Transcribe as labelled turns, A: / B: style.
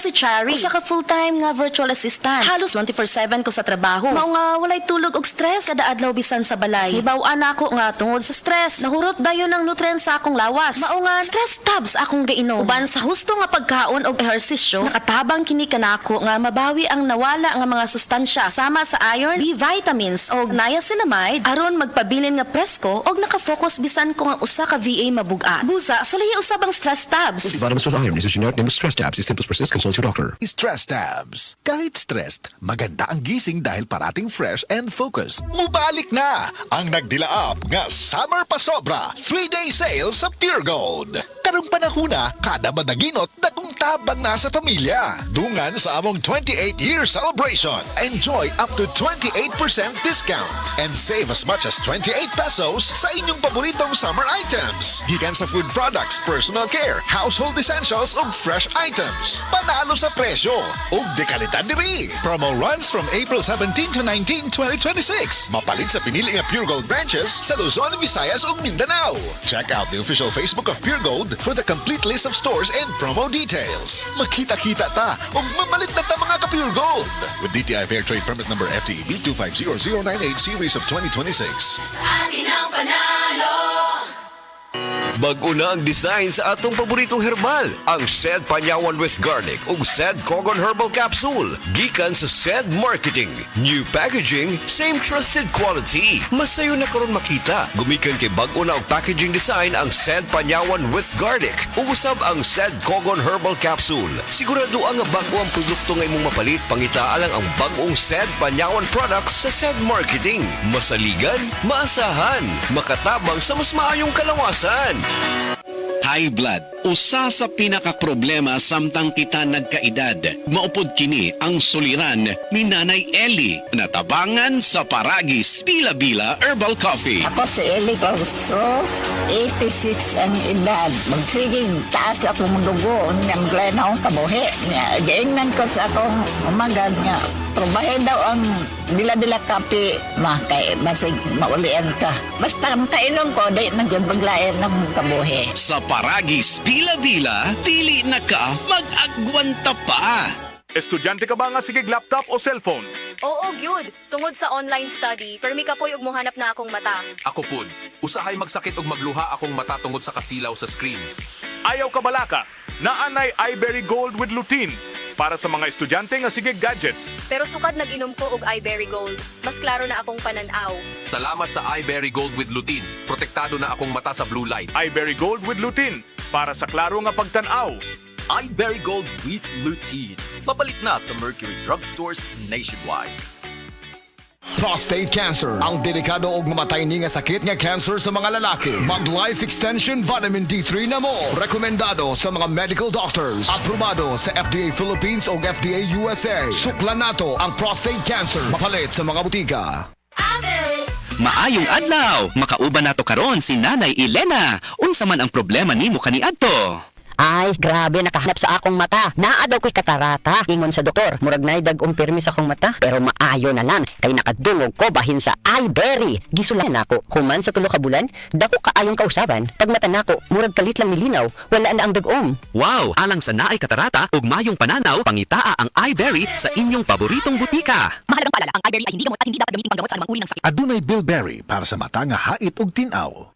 A: si Chari. Usa ka full-time nga virtual assistant. Halos 24/7 ko sa trabaho. Mao nga walay tulog og stress kada adlaw bisan sa balay. Hibaw-an ako nga tungod sa stress. Nahurot dayon ang nutrients sa akong lawas. Mao nga stress tabs akong gainom. Uban sa husto nga pagkaon og ehersisyo, nakatabang kini kanako nga mabawi ang nawala nga mga sustansya sama sa iron, B vitamins og niacinamide aron magpabilin nga presko og naka-focus bisan ko nga usa ka VA mabugat. Busa, sulay usab ang stress tabs.
B: Vitamins plus iron is a generic name of stress tabs. If symptoms persist, consult your doctor.
C: Stress tabs. Kahit stressed, maganda ang gising dahil parating fresh and focused. Mubalik na ang nagdilaap nga Summer Pasobra 3-day sale sa Pure Gold. Karong panahuna, kada madaginot dagong tabang na sa pamilya. Dungan sa among 28-year celebration. Enjoy up to 28% discount and save as much as 28 pesos sa inyong paboritong summer items. Gikan sa food products, personal care, household essentials ug fresh items. Panalo sa presyo ug dekalidad diri. Promo runs from April 17 to 19, 2026. Mapalit sa pinili nga Pure Gold branches sa Luzon, Visayas ug Mindanao. Check out the official Facebook of Pure Gold for the complete list of stores and promo details. Makita-kita ta ug mamalit na ta mga ka-Pure Gold. With DTI Fair Trade Permit number FTEB 2500098 series of 2026.
D: Akin ang panalo.
E: Bago na ang design sa atong paboritong herbal, ang Sed Panyawan with Garlic ug Sed Cogon Herbal Capsule. Gikan sa Sed Marketing. New packaging, same trusted quality. Masayo na karon makita. Gumikan kay bag-o na og packaging design ang Sed Panyawan with Garlic ug usab ang Sed Cogon Herbal Capsule. Sigurado ang bag-o ang produkto nga imong mapalit, pangitaa lang ang bag-ong Sed Panyawan products sa Sed Marketing. Masaligan, maasahan, makatabang sa mas maayong kalawasan.
F: High blood, usa sa pinakaproblema samtang kita nagkaedad. Maupod kini ang suliran ni Nanay Ellie, natabangan sa Paragis Bila-Bila Herbal Coffee.
G: Ako si Eli Pausos, 86 ang edad. Magsigig taas akong dugo, niyang glen akong kabuhi. Gaingnan ko sa akong umagad nga. Probahe daw ang bila-bila kape, kay basig maulian ka. Basta kainom ko, dahil nagyabaglayan ng kabuhi.
F: Sa Paragis Bila-Bila, dili na ka mag-agwanta pa.
H: Estudyante ka ba nga sigig laptop o cellphone?
I: Oo, gyud. Tungod sa online study, permi ka po'y ug mohanap na akong mata.
J: Ako pud, usahay magsakit og magluha akong mata tungod sa kasilaw sa screen.
H: Ayaw ka balaka, naanay iBerry Gold with lutein para sa mga estudyante nga sigig gadgets.
I: Pero sukad nag-inom ko og iBerry Gold. Mas klaro na akong pananaw.
J: Salamat sa iBerry Gold with lutein. Protektado na akong mata sa blue light.
H: iBerry Gold with lutein para sa klaro nga pagtanaw.
J: iBerry Gold with lutein. Mapalit na sa Mercury Drugstores nationwide.
K: Prostate cancer, ang delikado og mamatay ni nga sakit nga cancer sa mga lalaki. Mag Life Extension Vitamin D3 na mo. Rekomendado sa mga medical doctors. Aprobado sa FDA Philippines o FDA USA. Suklan nato ang prostate cancer. Mapalit sa mga butika.
L: Maayong adlaw, makauban nato karon si Nanay Elena. Unsa man ang problema nimo kaniadto?
M: Ay, grabe, nakahanap sa akong mata. Naa daw ko'y katarata. Ingon sa doktor, murag nay dag-ong pirmi sa akong mata. Pero maayo na lang, kay nakadungog ko bahin sa iBerry. Gisulan ako, human sa tulo ka bulan, dako kaayong kausaban. Pag mata nako, murag kalit lang milinaw, wala na ang dag-om.
L: Wow, alang sa naay katarata ug mayong pananaw, pangitaa ang iBerry sa inyong paboritong butika.
N: Mahalagang paalala, ang iBerry ay hindi gamot at hindi dapat gamitin panggamot sa anumang uri ng sakit.
C: Adunay Bilberry para sa mata nga hait ug tinaw.